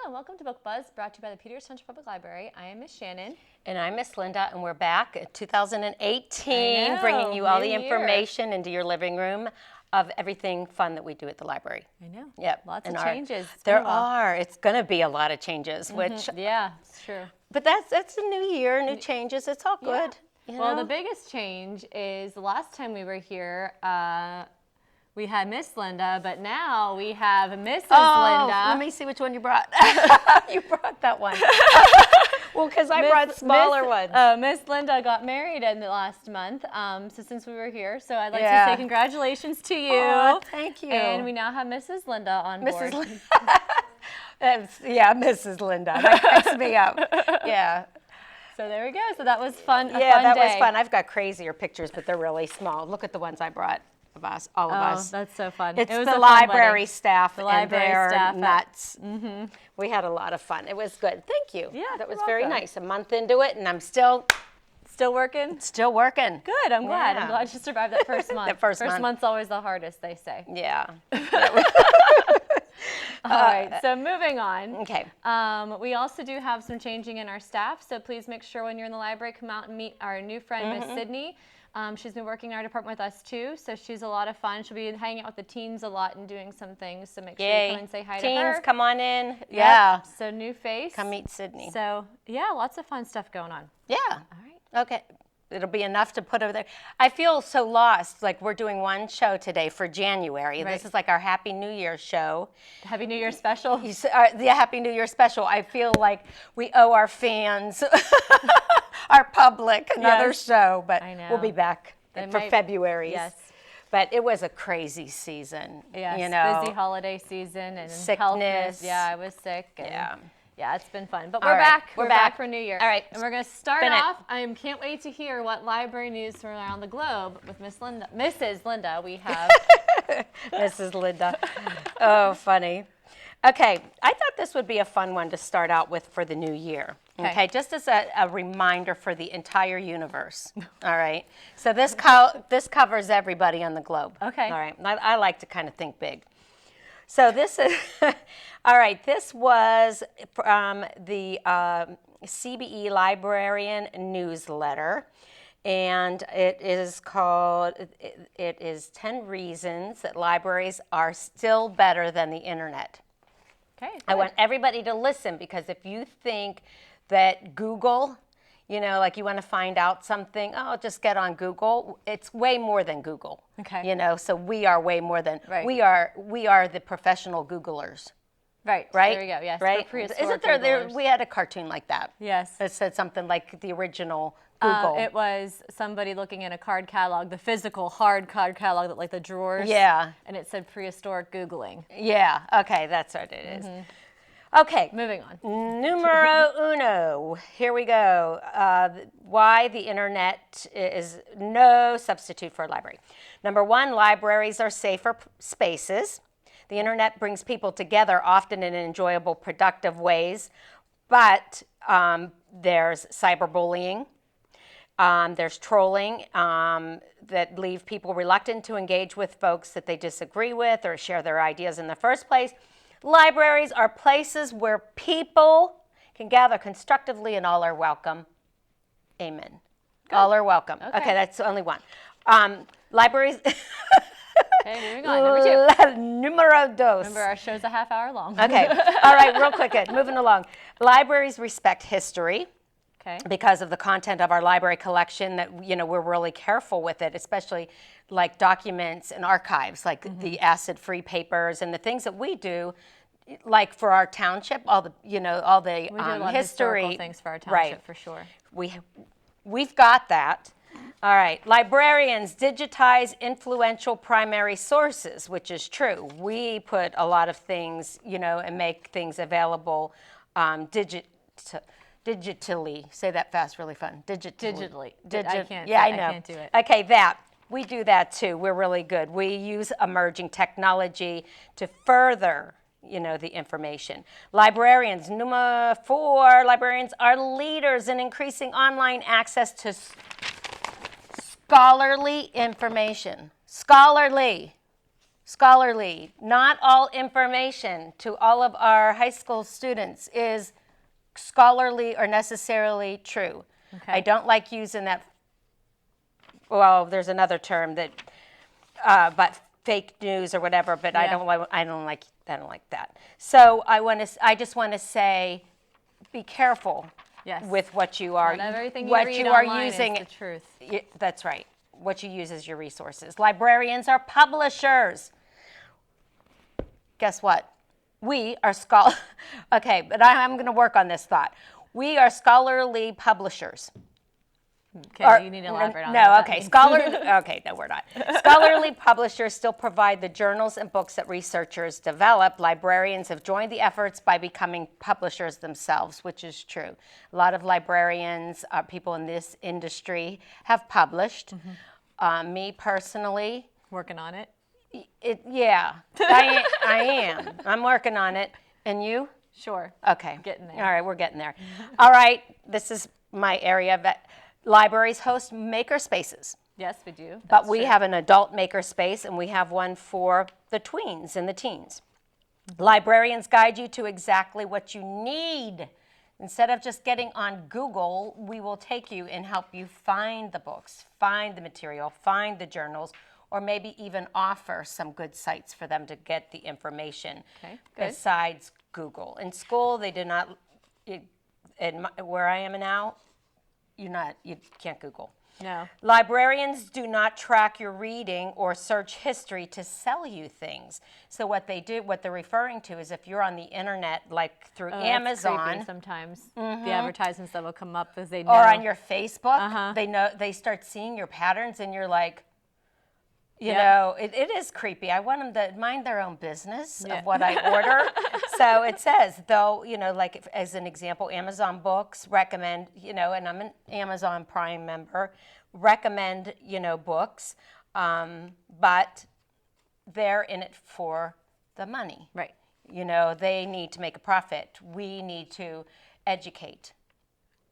Welcome to Book Buzz, brought to you by the Peters Township Public Library. I am Miss Shannon. And I'm Miss Linda, and we're back at 2018, bringing you all the information into your living room of everything fun that we do at the library. I know. Yep. Lots of changes. There are. It's going to be a lot of changes, which... Yeah, it's true. But that's a new year, new changes. It's all good. Yeah. You well, know? the biggest change is the last time we were here, we had Miss Linda, but now we have Mrs. Linda. Let me see which one you brought. You brought that one. Well, because I brought smaller ones. Miss Linda got married in the last month, so since we were here. So I'd like to say congratulations to you. Oh, thank you. And we now have Mrs. Linda on board. Mrs. Linda. Mrs. Linda. That cracks me up. Yeah. So there we go. So that was fun. Yeah, that was fun. I've got crazier pictures, but they're really small. Look at the ones I brought. Of us, all of us. That's so fun. It's it was the library staff, and they're nuts. We had a lot of fun. It was good. Thank you. Yeah, that was very nice. A month into it, and I'm still working. Still working. Good. I'm glad. I'm glad you survived that first month. That first month's always the hardest, they say. Yeah. All right. So moving on. Okay. We also do have some changing in our staff. So please make sure when you're in the library, come out and meet our new friend, Miss Sydney. She's been working in our department with us too, so she's a lot of fun. She'll be hanging out with the teens a lot and doing some things, so make sure you come and say hi to her. Teens, come on in. Yep. Yeah. So new face. Come meet Sydney. So yeah, lots of fun stuff going on. Yeah. All right. Okay. It'll be enough to put over there. I feel so lost. Like we're doing one show today for January. Right. This is like our Happy New Year show. Happy New Year special. The Happy New Year special. I feel like we owe our fans, our public, another show, but we'll be back for February. Yes. But it was a crazy season. Yes, you know, busy holiday season and sickness. Yeah, I was sick. And yeah, it's been fun. But All we're right. back. We're back back for New Year. All right. And we're going to start Spin it. off. I can't wait to hear what library news from around the globe with Mrs. Linda. We have Mrs. Linda. Oh, funny. Okay, I thought this would be a fun one to start out with for the new year. Okay, just as a reminder for the entire universe. All right. So this covers everybody on the globe. Okay. All right. I like to kind of think big. So this is all right. This was from the CBE Librarian newsletter, and it is called. It is 10 reasons that libraries are still better than the internet. Okay. I want everybody to listen, because if you think that Google, you know, like you want to find out something, just get on Google. It's way more than Google. Okay. You know, so we are way more than we are the professional Googlers. Right. Right. There we go. Yes. Right. Isn't there? We had a cartoon like that. Yes. It said something like the original Google. It was somebody looking in a card catalog, the physical hard card catalog, that like the drawers. Yeah. And it said prehistoric Googling. Yeah. Okay. That's what it is. Okay. Moving on. Numero uno. Here we go. Why the internet is no substitute for a library. Number one, libraries are safer spaces. The internet brings people together, often in enjoyable, productive ways, but there's cyberbullying. There's trolling that leave people reluctant to engage with folks that they disagree with or share their ideas in the first place. Libraries are places where people can gather constructively, and all are welcome. Amen. Good. All are welcome. Okay, that's only one. Libraries. Okay, moving on. Number two. Numero dos. Remember, our show's a half hour long. Okay. All right, real quick. Moving along. Libraries respect history. Okay. Because of the content of our library collection, that, you know, we're really careful with it, especially like documents and archives, like the acid-free papers and the things that we do, like for our township, all the we do a lot of historical things for our township, for sure. We've got that. All right, librarians digitize influential primary sources, which is true. We put a lot of things, you know, and make things available digitally. Say that fast, really fun. Digitally. I can't. Yeah, I know. I can't do it. Okay, that. We do that too. We're really good. We use emerging technology to further the information. Librarians, number 4, librarians are leaders in increasing online access to scholarly information. Scholarly. Not all information to all of our high school students is scholarly or necessarily true. Okay. I don't like using that. Well, there's another term that, but fake news or whatever. But Yeah. I don't like that. So I just want to say, be careful. Yes. With what you are, Not everything you what read you are online using. is the truth. That's right. What you use as your resources. Librarians are publishers. Guess what? We are Okay, but I'm going to work on this thought. We are scholarly publishers. Okay, you need to elaborate on that. No, okay. Okay, no, we're not. Scholarly publishers still provide the journals and books that researchers develop. Librarians have joined the efforts by becoming publishers themselves, which is true. A lot of librarians, people in this industry, have published. Me personally, Working on it. Yeah, I am. I'm working on it. And you? Sure. Okay. Getting there. All right, we're getting there. All right, this is my area. But libraries host maker spaces. Yes, we do. But we have an adult maker space, and we have one for the tweens and the teens. Librarians guide you to exactly what you need. Instead of just getting on Google, we will take you and help you find the books, find the material, find the journals, or maybe even offer some good sites for them to get the information. Okay, good. Besides Google. In school, they did not, where I am now, you can't Google. No. Librarians do not track your reading or search history to sell you things. So what they're referring to is if you're on the internet, like through That's creepy Amazon, sometimes. The advertisements that will come up as they know. or on your Facebook, they start seeing your patterns, and you're like, it is creepy. I want them to mind their own business of what I order. So it says, though, like as an example, Amazon Books recommend, and I'm an Amazon Prime member, recommend, books, but they're in it for the money. Right. They need to make a profit. We need to educate.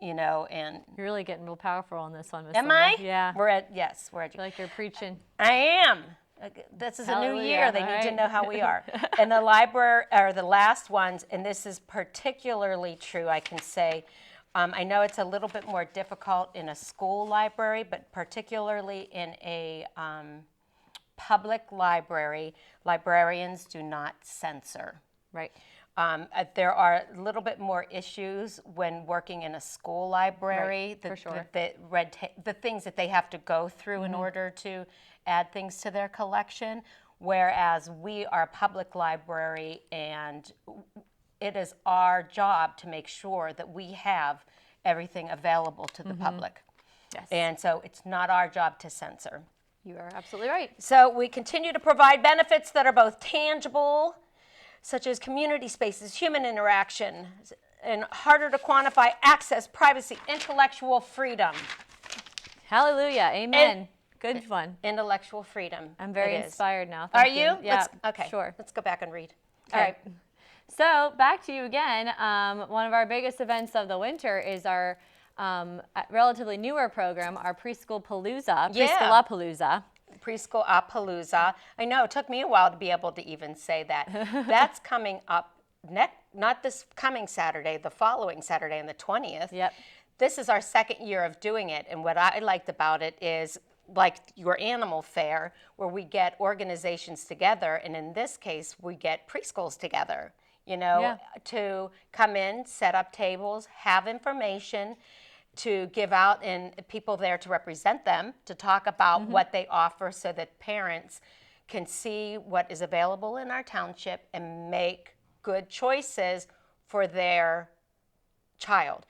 And You're really getting real powerful on this one, Miss am Linda. I? Yeah. We're I educating. feel like you're preaching. I am. This is a new Hallelujah, year. They all need to right. know how we are. And the library, or the last ones, and this is particularly true, I can say. I know it's a little bit more difficult in a school library, but particularly in a public library, librarians do not censor. Right. There are a little bit more issues when working in a school library. Right, for sure. The things that they have to go through in order to add things to their collection, whereas we are a public library, and it is our job to make sure that we have everything available to the public. Yes. And so it's not our job to censor. You are absolutely right. So we continue to provide benefits that are both tangible, such as community spaces, human interaction, and harder to quantify access, privacy, intellectual freedom. Hallelujah. Amen. Good one. Intellectual freedom. I'm very it is. inspired now. Are Thank you? Yeah. Okay. Sure. Let's go back and read. All right. So back to you again. One of our biggest events of the winter is our relatively newer program, our Preschool Palooza. Preschool-a-Palooza. Preschool-a-Palooza. I know, it took me a while to be able to even say that. That's coming up not this coming Saturday, the following Saturday on the 20th. Yep. This is our second year of doing it, and what I liked about it is like your animal fair, where we get organizations together, and in this case, we get preschools together, to come in, set up tables, have information, to give out, and people there to represent them, to talk about what they offer so that parents can see what is available in our township and make good choices for their child.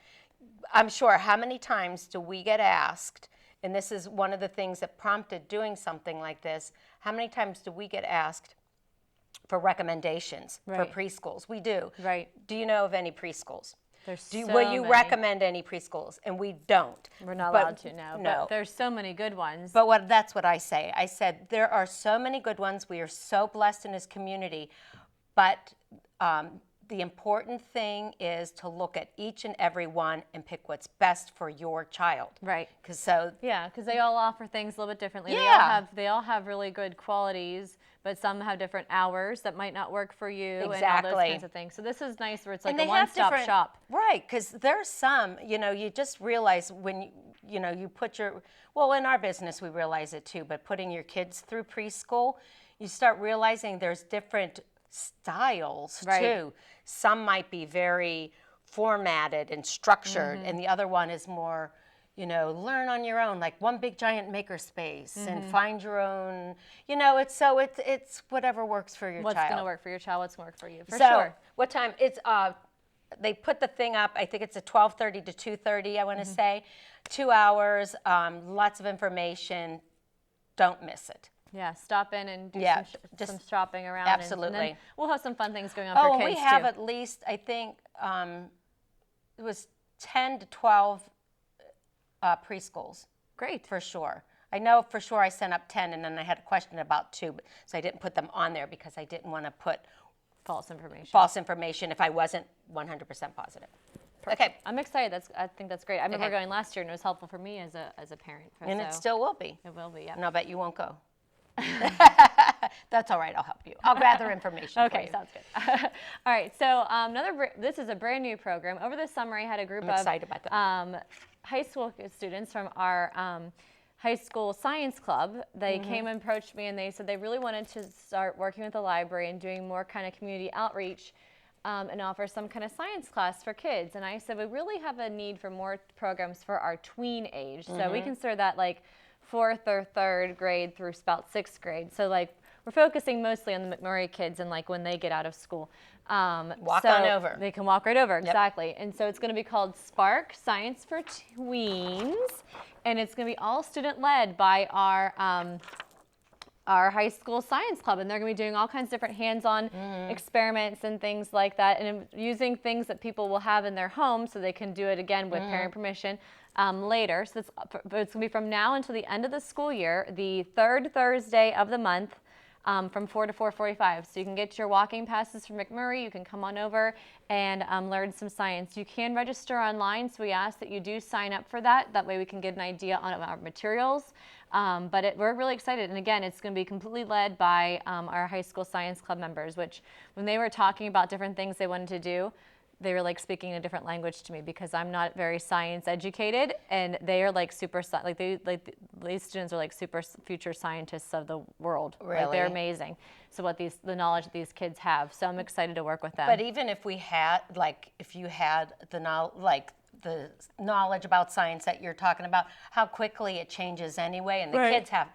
I'm sure, how many times do we get asked, and this is one of the things that prompted doing something like this, how many times do we get asked for recommendations for preschools? We do. Right. Do you know of any preschools? Will you recommend any preschools? And we don't. We're not allowed to now. No. But there's so many good ones. But that's what I say. I said, there are so many good ones. We are so blessed in this community. But the important thing is to look at each and every one and pick what's best for your child. Right. Because they all offer things a little bit differently. Yeah. They all have really good qualities, but some have different hours that might not work for you. Exactly. And all those kinds of things. So this is nice where it's like and a they have one-stop different- shop. Right, because there's some, you just realize when, you put well, in our business we realize it too, but putting your kids through preschool, you start realizing there's different styles too. Some might be very formatted and structured, and the other one is more, learn on your own, like one big giant maker space and find your own, it's whatever works for your child. What's going to work for your child, what's going to work for you, for so, sure. what time? It's, they put the thing up, I think it's at 12:30 to 2:30, I want to say. 2 hours, lots of information. Don't miss it. Yeah, stop in and do some shopping around. Absolutely. And then we'll have some fun things going on for kids, and we have at least, I think, it was 10 to 12 preschools. Great. For sure. I know for sure I sent up 10, and then I had a question about 2, so I didn't put them on there because I didn't want to put false information if I wasn't 100% positive. Okay. I'm excited. I think that's great. I remember going last year, and it was helpful for me as a parent. And it still will be. It will be, yeah. And I'll bet you won't go. That's all right. I'll help you. I'll gather information for you. Okay, sounds good. All right, so this is a brand new program. Over the summer, I had a group I'm excited about that. high school students from our high school science club. They came and approached me, and they said they really wanted to start working with the library and doing more kind of community outreach and offer some kind of science class for kids. And I said, we really have a need for more programs for our tween age. So we consider that like 4th or 3rd grade through about 6th grade. So like we're focusing mostly on the McMurray kids and like when they get out of school. Walk on over. They can walk right over, exactly. And so it's going to be called Spark Science for Tweens. And it's going to be all student-led by our high school science club, and they're going to be doing all kinds of different hands-on experiments and things like that, and using things that people will have in their home so they can do it again with parent permission later. So it's going to be from now until the end of the school year, the 3rd Thursday of the month, from 4 to 4:45. So you can get your walking passes from McMurray. You can come on over and learn some science. You can register online, so we ask that you do sign up for that. That way we can get an idea on our materials. But we're really excited. And again, it's going to be completely led by our high school science club members, which when they were talking about different things they wanted to do, they were like speaking a different language to me because I'm not very science educated, and they are like these students are like super future scientists of the world. Really? Like, they're amazing. So the knowledge that these kids have. So I'm excited to work with them. But even if if you had the knowledge about science that you're talking about, how quickly it changes anyway, and the kids have,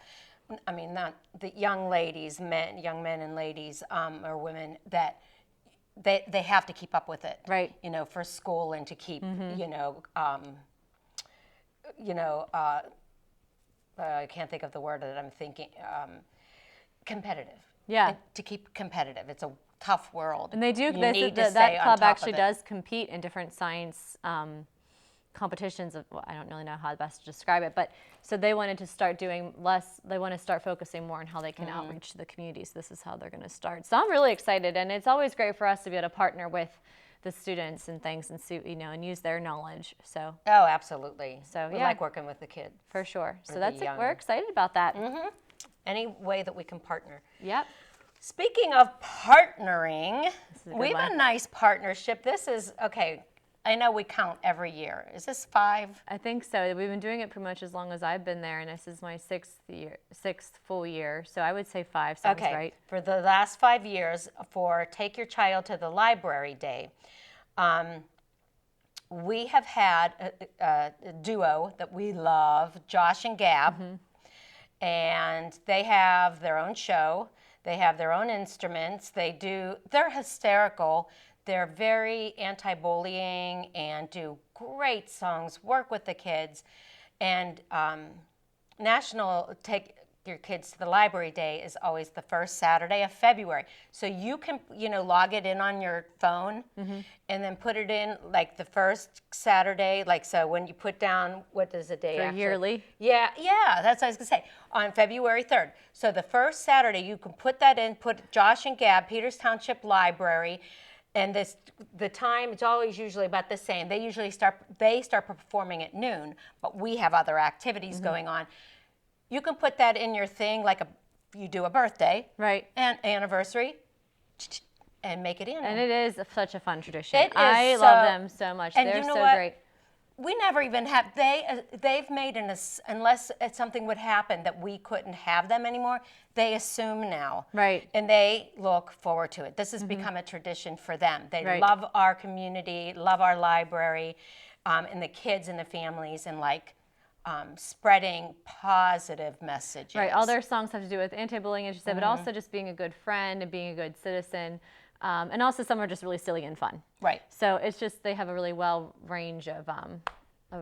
not the young men and ladies or women that they have to keep up with it, right? For school and to keep, I can't think of the word that I'm thinking, competitive. Yeah. And to keep competitive, it's a tough world. And they do. That club actually does compete in different science competitions. I don't really know how best to describe it, but so they wanted to start doing less. They want to start focusing more on how they can outreach to the community. So this is how they're going to start. So I'm really excited, and it's always great for us to be able to partner with the students and things and see, and use their knowledge. So. Oh, absolutely. So we like working with the kids. For sure. So that's it. We're excited about that. Any way that we can partner. Yep. Speaking of partnering, we have a nice partnership. This is, okay, I know we count every year. Is this 5? I think so. We've been doing it pretty much as long as I've been there, and this is my 6th full year. So I would say 5 sounds right. For the last 5 years, for Take Your Child to the Library Day, we have had a duo that we love, Josh and Gab, and they have their own show. They have their own instruments. They're hysterical. They're very anti-bullying and do great songs, work with the kids. And your kids to the library day is always the first Saturday of February. So you can, log it in on your phone and then put it in like the first Saturday. Like, so when you put down, what does the day actually? Yearly? Yeah, that's what I was going to say. On February 3rd. So the first Saturday, you can put that in, put Josh and Gab, Peters Township Library, and the time, it's always usually about the same. They usually start performing at noon, but we have other activities going on. You can put that in your thing like you do a birthday, right, and anniversary, and make it in. And it is such a fun tradition. It is. I love them so much. And They're you know so what? great. We never even have, they've made unless something would happen that we couldn't have them anymore, they assume now. Right. And they look forward to it. This has become a tradition for them. They love our community, love our library, and the kids and the families, and spreading positive messages. Right, all their songs have to do with anti-bullying, as you said, but also just being a good friend and being a good citizen. And also some are just really silly and fun. Right. So it's just, they have a really well range of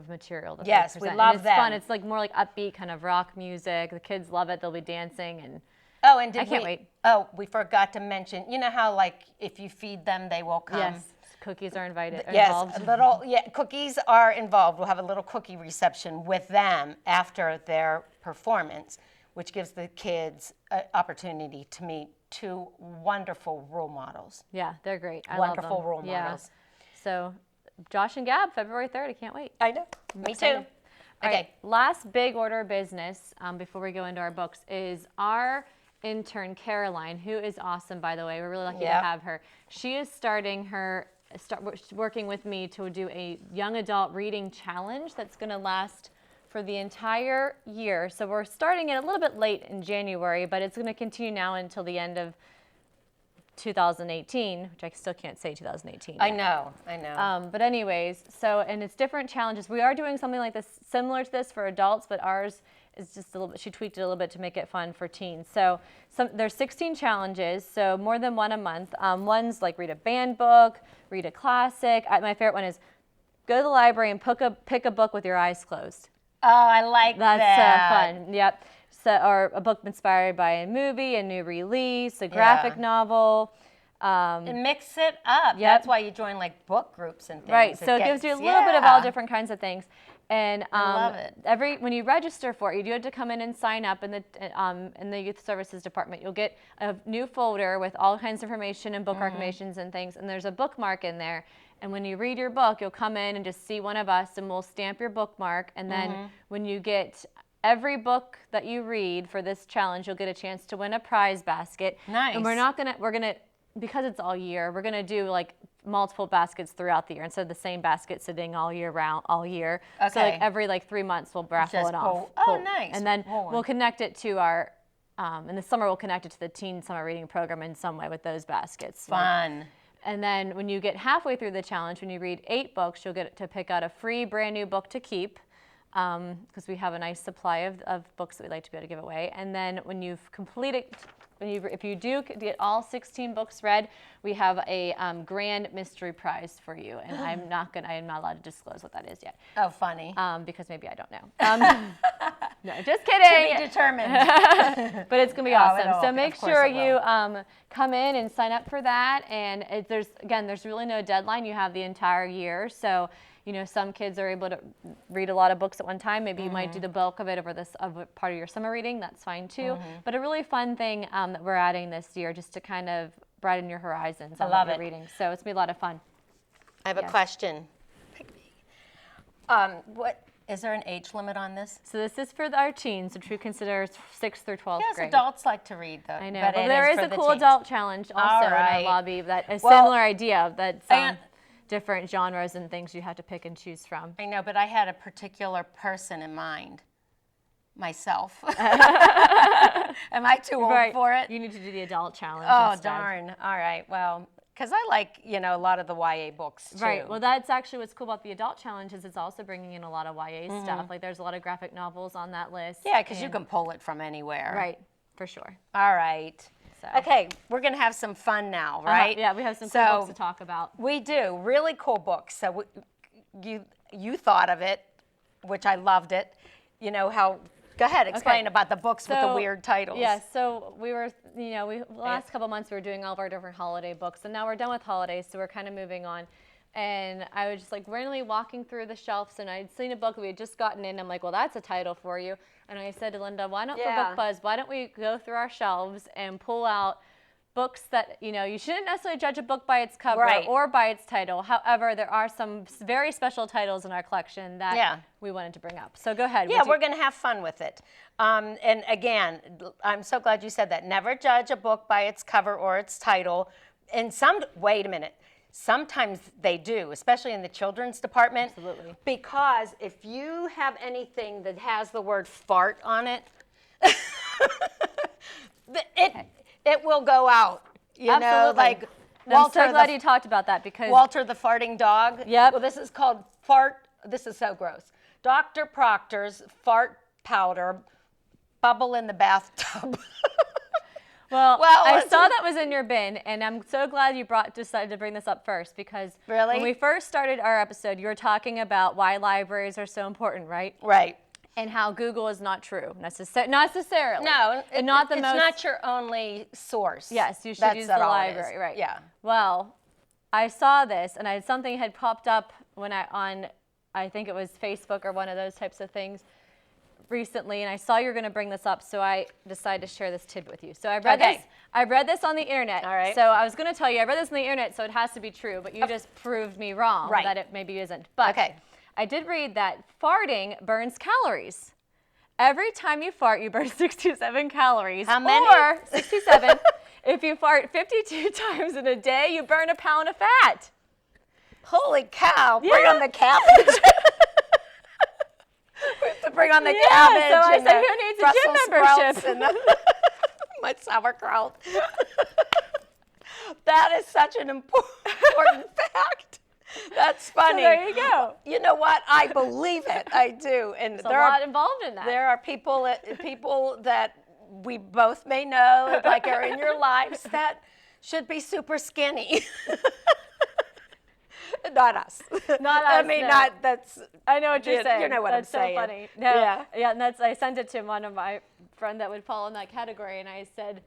material that they present. We love it's them. Fun. It's like more like upbeat kind of rock music. The kids love it. They'll be dancing and I can't wait. Oh, we forgot to mention, you know how if you feed them, they will come? Yes. Cookies are involved. Cookies are involved. We'll have a little cookie reception with them after their performance, which gives the kids an opportunity to meet two wonderful role models. Yeah, they're great. I wonderful love them. role models. So, Josh and Gab, February 3rd. I can't wait. I know. Me too. Okay. Right, last big order of business before we go into our books is our intern, Caroline, who is awesome, by the way. We're really lucky to have her. She is working with me to do a young adult reading challenge that's going to last for the entire year. So we're starting it a little bit late in January, but it's going to continue now until the end of 2018, which I still can't say 2018. I know. But anyways, and it's different challenges. We are doing something like this, similar to this for adults, but ours is just a little bit, she tweaked it a little bit to make it fun for teens. So there's 16 challenges, so more than one a month. One's like read a banned book, read a classic. My favorite one is go to the library and pick a book with your eyes closed. Oh, I like that. That's fun. Yep. So, or a book inspired by a movie, a new release, a graphic novel. And mix it up. That's why you join book groups and things. Right. So it gives you a little bit of all different kinds of things. And I love it. When you register for it, you do have to come in and sign up in the Youth Services Department. You'll get a new folder with all kinds of information and book recommendations and things. And there's a bookmark in there. And when you read your book, you'll come in and just see one of us, and we'll stamp your bookmark. And then when you get every book that you read for this challenge, you'll get a chance to win a prize basket. Nice. And we're gonna because it's all year, we're gonna do multiple baskets throughout the year instead of the same basket sitting all year. Okay. So every 3 months we'll raffle it off. Nice. And then we'll connect it to our, in the summer we'll connect it to the teen summer reading program in some way with those baskets. Fun. And then when you get halfway through the challenge, when you read 8 books, you'll get to pick out a free brand new book to keep, because we have a nice supply of books that we'd like to be able to give away. And then when you've completed, if you do get all 16 books read, we have a grand mystery prize for you. And I am not allowed to disclose what that is yet. Oh, funny. Because maybe I don't know. No, just kidding. To be determined. But it's going to be awesome. So make sure you come in and sign up for that. And there's really no deadline. You have the entire year. So, some kids are able to read a lot of books at one time. Maybe you might do the bulk of it over part of your summer reading. That's fine too. But a really fun thing that we're adding this year, just to kind of broaden your horizons on what you're reading. So it's going to be a lot of fun. I have a question. Is there an age limit on this? So this is for our teens, which we consider 6th through 12th grade. Yes, adults like to read, though. I know. But there is a cool adult challenge also in our lobby. Similar idea. That's different genres and things you have to pick and choose from. I know, but I had a particular person in mind. Myself. Am I too old for it? You need to do the adult challenge instead. Darn. All right. Well, because I like, a lot of the YA books, too. Right. Well, that's actually what's cool about the adult challenge is it's also bringing in a lot of YA stuff. There's a lot of graphic novels on that list. Yeah, because you can pull it from anywhere. Right. For sure. All right. Okay, we're going to have some fun now, right? Yeah, we have some cool books to talk about. We do. Really cool books. So you thought of it, which I loved it. How Go ahead, explain about the books with the So, weird titles. Yeah, so we were, the last couple months we were doing all of our different holiday books, and now we're done with holidays, so we're kind of moving on. And I was just like randomly walking through the shelves, and I'd seen a book that we had just gotten in. I'm like, well, that's a title for you. And I said to Linda, for Book Buzz, why don't we go through our shelves and pull out books that, you shouldn't necessarily judge a book by its cover or by its title. However, there are some very special titles in our collection that we wanted to bring up. So go ahead. Yeah, we're going to have fun with it. And again, I'm so glad you said that. Never judge a book by its cover or its title. And wait a minute. Sometimes they do, especially in the children's department. Absolutely. Because if you have anything that has the word fart on it, it will go out. You know, like Walter. I'm so glad you talked about that because Walter the farting dog. Yep. Well, this is called fart. This is so gross. Dr. Proctor's fart powder bubble in the bathtub. Well, I saw that was in your bin, and I'm so glad you decided to bring this up first because when we first started our episode, you were talking about why libraries are so important, right? Right. And how Google is not true, necessarily. No, it's not your only source. Yes, you should use the library, right? Yeah. Well, I saw this, and something had popped up I think it was Facebook or one of those types of things recently, and I saw you were going to bring this up, so I decided to share this tidbit with you. So I read this on the internet. All right. So I was going to tell you I read this on the internet, so it has to be true, but you just proved me wrong that it maybe isn't. But I did read that farting burns calories. Every time you fart, you burn 67 calories. How many? Or 67. If you fart 52 times in a day, you burn a pound of fat. Holy cow! Yeah. Bring on the cabbage. We have to bring on the cabbage. So I said, who needs a gym membership? My sauerkraut. That is such an important fact. That's funny. So there you go. You know what? I believe it. I do. And there's a lot involved in that. There are people that we both may know, like are in your lives, that should be super skinny. Not us. Not us. I mean, no. that's. I know what you're saying. You know what that's I'm saying. That's so funny. No, yeah, and I sent it to one of my friend that would fall in that category, and I said,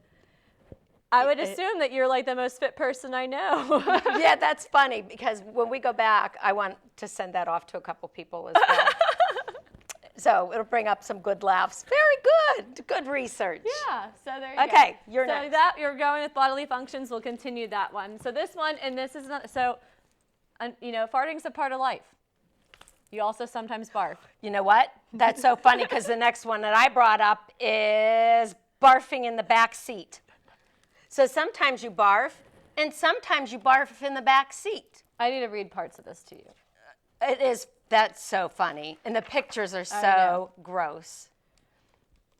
I would assume that you're like the most fit person I know. Yeah, that's funny because when we go back, I want to send that off to a couple people as well. So it'll bring up some good laughs. Very good. Good research. Yeah. So there you go. Okay, you're next. So that you're going with bodily functions. We'll continue that one. So this one, and this is not so. Farting's a part of life. You also sometimes barf. You know what? That's so funny because the next one that I brought up is barfing in the back seat. So sometimes you barf, and sometimes you barf in the back seat. I need to read parts of this to you. That's so funny. And the pictures are so gross.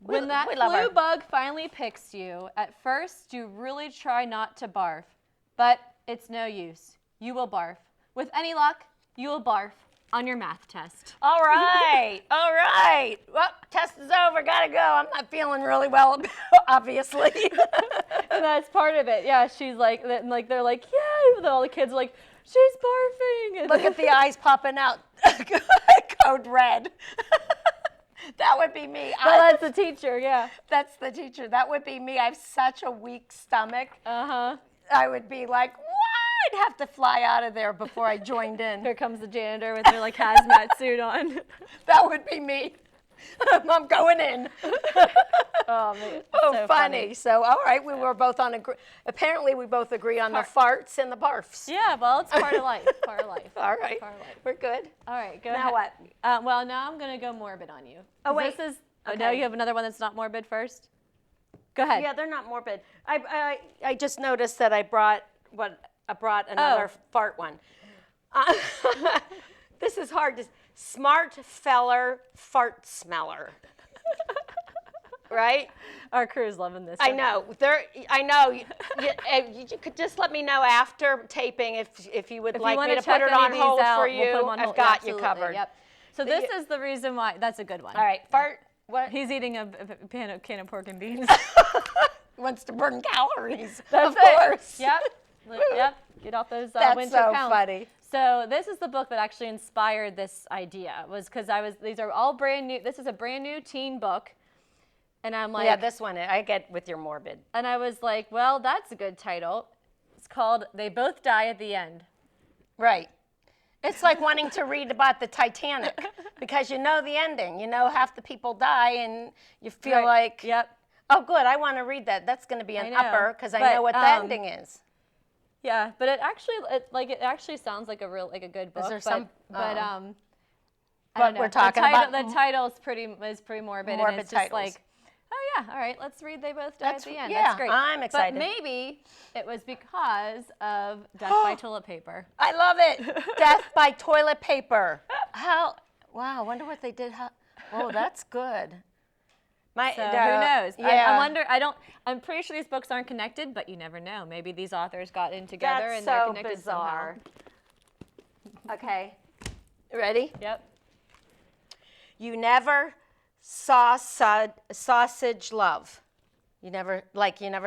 When that flu bug finally picks you, at first you really try not to barf, but it's no use. You will barf. With any luck, you will barf on your math test. All right. All right. Well, test is over. Gotta go. I'm not feeling really well, obviously. And that's part of it. Yeah, she's like, they're like, yeah. And all the kids are like, she's barfing. And look at the eyes popping out. Code red. That would be me. Well, that's the teacher, yeah. That's the teacher. That would be me. I have such a weak stomach. Uh-huh. I would be like, what? I'd have to fly out of there before I joined in. Here comes the janitor with her hazmat suit on. That would be me. I'm going in. Oh, man. Oh, so funny. So, all right, we were both apparently we both agree on the farts and the barfs. Yeah, well, it's part of life. Part of life. All right. Part of life. We're good. All right, go now ahead. Now what? Well, now I'm going to go morbid on you. Oh, wait. No, you have another one that's not morbid first? Go ahead. Yeah, they're not morbid. I just noticed that I brought another fart one. This is hard. Smart feller fart smeller. Right? Our crew's loving this. I know. I know. You could just let me know after taping if you would like me to put it on hold for you. I've got you covered. Yep. So this is the reason why. That's a good one. All right. Fart. What? He's eating a can of pork and beans. Wants to burn calories. That's of course. Yep. Yep. Get off those That's winter so pounds. funny. So this is the book that actually inspired this idea, was because these are all brand new. This is a brand new teen book. And I'm like. Yeah, this one, I get with your morbid. And I was like, well, that's a good title. It's called They Both Die at the End. Right. It's like wanting to read about the Titanic because you know the ending. You know half the people die and you feel like, yep. Oh, good, I want to read that. That's going to be an upper because I know what the ending is. Yeah, but it actually sounds like a good book. Is there some? But we're talking about the title is pretty morbid. Morbid and it's titles. just like, oh yeah, all right, let's read They Both Die at the End. Yeah, that's great. I'm excited. But maybe it was because of Death by Toilet Paper. I love it. Death by toilet paper. Wow, I wonder what they did. Oh, that's good. Who knows? Yeah. I'm pretty sure these books aren't connected, but you never know. Maybe these authors got in together That's and they're so connected bizarre. somehow. Okay. Ready? Yep. You never saw sausage love. You never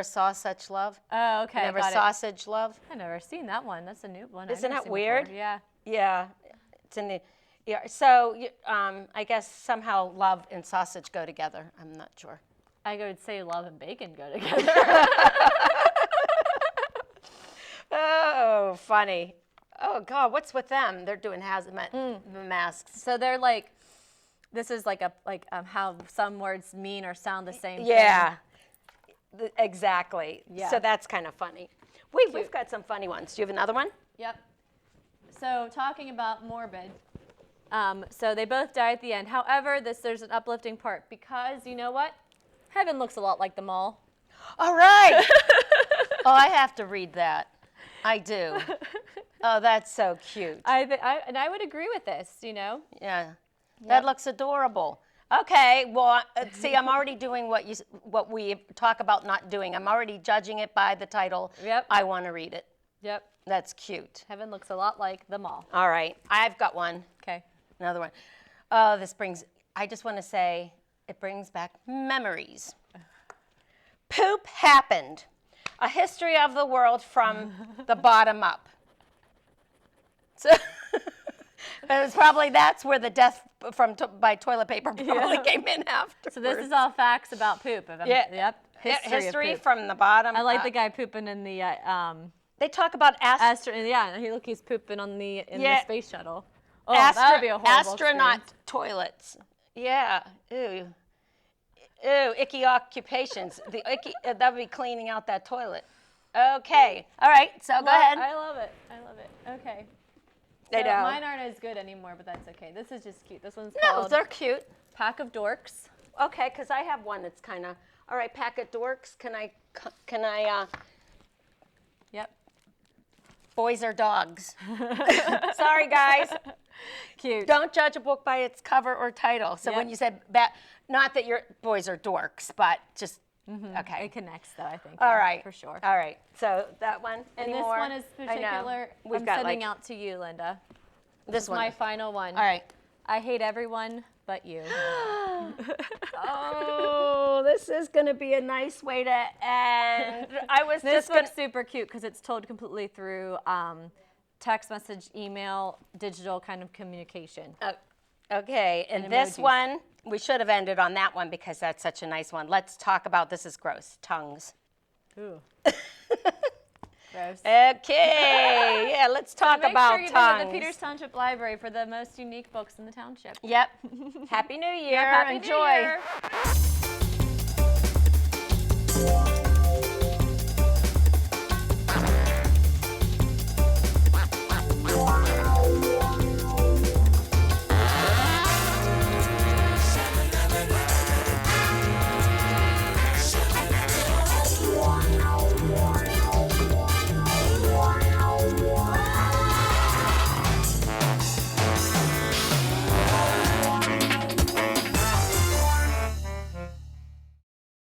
saw such love? Oh, okay. You never got sausage love? I've never seen that one. That's a new one. Isn't I've that never seen weird? before. Yeah. Yeah. It's in the. Yeah. So I guess somehow love and sausage go together. I'm not sure. I would say love and bacon go together. Oh, funny. Oh God, what's with them? They're doing hazmat masks. So they're like, this is like how some words mean or sound the same. Yeah. Exactly. Yeah. So that's kind of funny. We've got some funny ones. Do you have another one? Yep. So talking about morbid. So they both die at the end. However, there's an uplifting part because you know what? Heaven looks a lot like the mall. All right. Oh, I have to read that. I do. Oh, that's so cute. And I would agree with this. You know. Yeah. That looks adorable. Okay, well, see, I'm already doing what we talk about not doing. I'm already judging it by the title. Yep. I want to read it. Yep. That's cute. Heaven looks a lot like the mall. All right, I've got one. Okay. Another one. Oh, I just want to say, it brings back memories. Poop happened. A history of the world from the bottom up. So that's where the death by toilet paper probably came in after. So this is all facts about poop. Yep. History from the bottom. I like the guy pooping in the. They talk about he's pooping on the space shuttle. Oh, that would be a horrible astronaut experience. toilets. Yeah. Ew. Ew. Icky occupations. That would be cleaning out that toilet. Okay. All right. So go ahead. I love it. Okay. I know. Mine aren't as good anymore, but that's okay. This is just cute. This one's No, called they're cute. Pack of Dorks. Okay, because I have one that's kind of, all right, Pack of Dorks. Can I, Yep. Boys are dogs. Sorry, guys. Cute. Don't judge a book by its cover or title. So when you said, not that your boys are dorks, but just, okay. It connects, though, I think. All right. For sure. All right. So that one. And Any this more? one is particular. We've I'm got sending out to you, Linda. This one. My final one. All right. I hate everyone but you. Oh, this is going to be a nice way to end. This book's super cute because it's told completely through text message, email, digital kind of communication. Okay, and this one, we should have ended on that one because that's such a nice one. Let's talk about, this is gross, tongues. Ooh. Gross. Okay, yeah, let's talk about tongues. Make sure you visit the Peters Township Library for the most unique books in the township. Yep. Happy New Year. Happy Enjoy. New Year.